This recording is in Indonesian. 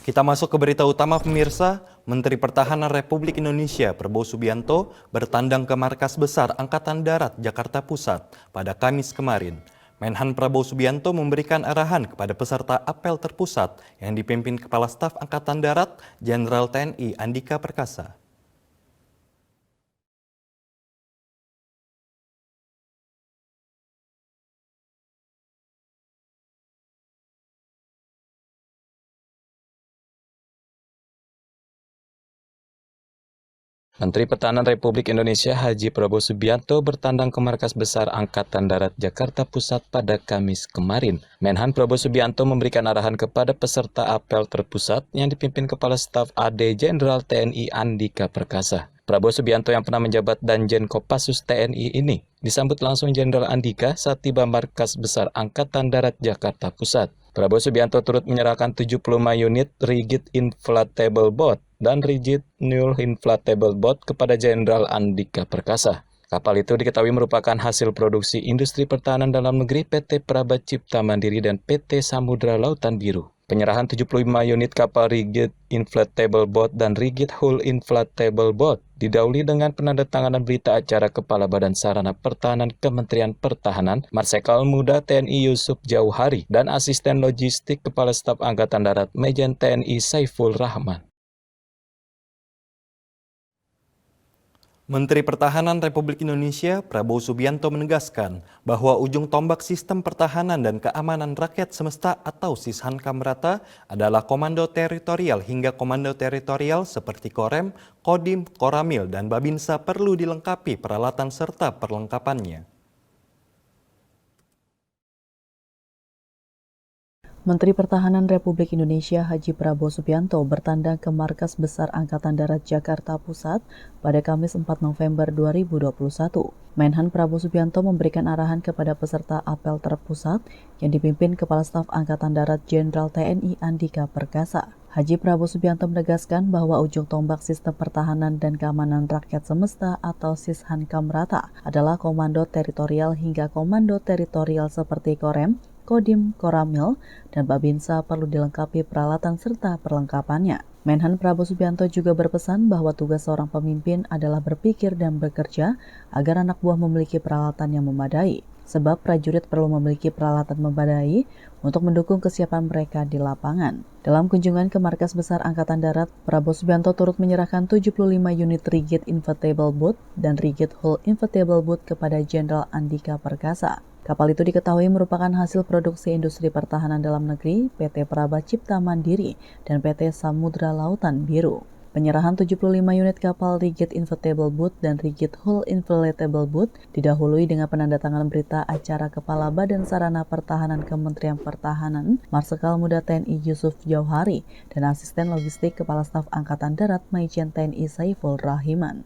Kita masuk ke berita utama pemirsa. Menteri Pertahanan Republik Indonesia Prabowo Subianto bertandang ke Markas Besar Angkatan Darat Jakarta Pusat pada Kamis kemarin. Menhan Prabowo Subianto memberikan arahan kepada peserta apel terpusat yang dipimpin Kepala Staf Angkatan Darat Jenderal TNI Andika Perkasa. Menteri Pertahanan Republik Indonesia Haji Prabowo Subianto bertandang ke Markas Besar Angkatan Darat Jakarta Pusat pada Kamis kemarin. Menhan Prabowo Subianto memberikan arahan kepada peserta apel terpusat yang dipimpin Kepala Staf AD Jenderal TNI Andika Perkasa. Prabowo Subianto yang pernah menjabat Danjen Kopassus TNI ini disambut langsung Jenderal Andika saat tiba Markas Besar Angkatan Darat Jakarta Pusat. Prabowo Subianto turut menyerahkan 75 unit Rigid Inflatable Boat dan Rigid Null Inflatable Boat kepada Jenderal Andika Perkasa. Kapal itu diketahui merupakan hasil produksi industri pertahanan dalam negeri PT Praba Cipta Mandiri dan PT Samudra Lautan Biru. Penyerahan 75 unit kapal Rigid Inflatable Boat dan Rigid Hull Inflatable Boat didahului dengan penandatanganan berita acara Kepala Badan Sarana Pertahanan Kementerian Pertahanan Marsikal Muda TNI Yusuf Jauhari dan Asisten Logistik Kepala Staf Angkatan Darat Majen TNI Saiful Rahman. Menteri Pertahanan Republik Indonesia Prabowo Subianto menegaskan bahwa ujung tombak sistem pertahanan dan keamanan rakyat semesta atau Sishankamrata adalah komando teritorial hingga komando teritorial seperti Korem, Kodim, Koramil, dan Babinsa perlu dilengkapi peralatan serta perlengkapannya. Menteri Pertahanan Republik Indonesia Haji Prabowo Subianto bertandang ke Markas Besar Angkatan Darat Jakarta Pusat pada Kamis 4 November 2021. Menhan Prabowo Subianto memberikan arahan kepada peserta apel terpusat yang dipimpin Kepala Staf Angkatan Darat Jenderal TNI Andika Perkasa. Haji Prabowo Subianto menegaskan bahwa ujung tombak sistem pertahanan dan keamanan rakyat semesta atau Sishankamrata adalah komando teritorial hingga komando teritorial seperti Korem, Kodim, Koramil, dan Babinsa perlu dilengkapi peralatan serta perlengkapannya. Menhan Prabowo Subianto juga berpesan bahwa tugas seorang pemimpin adalah berpikir dan bekerja agar anak buah memiliki peralatan yang memadai, sebab prajurit perlu memiliki peralatan memadai untuk mendukung kesiapan mereka di lapangan. Dalam kunjungan ke Markas Besar Angkatan Darat, Prabowo Subianto turut menyerahkan 75 unit Rigid Inflatable Boat dan Rigid Hull Inflatable Boat kepada Jenderal Andika Perkasa. Kapal itu diketahui merupakan hasil produksi industri pertahanan dalam negeri PT Praba Cipta Mandiri dan PT Samudra Lautan Biru. Penyerahan 75 unit kapal Rigid Inflatable Boat dan Rigid Hull Inflatable Boat didahului dengan penandatanganan berita acara Kepala Badan Sarana Pertahanan Kementerian Pertahanan Marsikal Muda TNI Yusuf Jauhari dan Asisten Logistik Kepala Staf Angkatan Darat Majen TNI Saiful Rahman.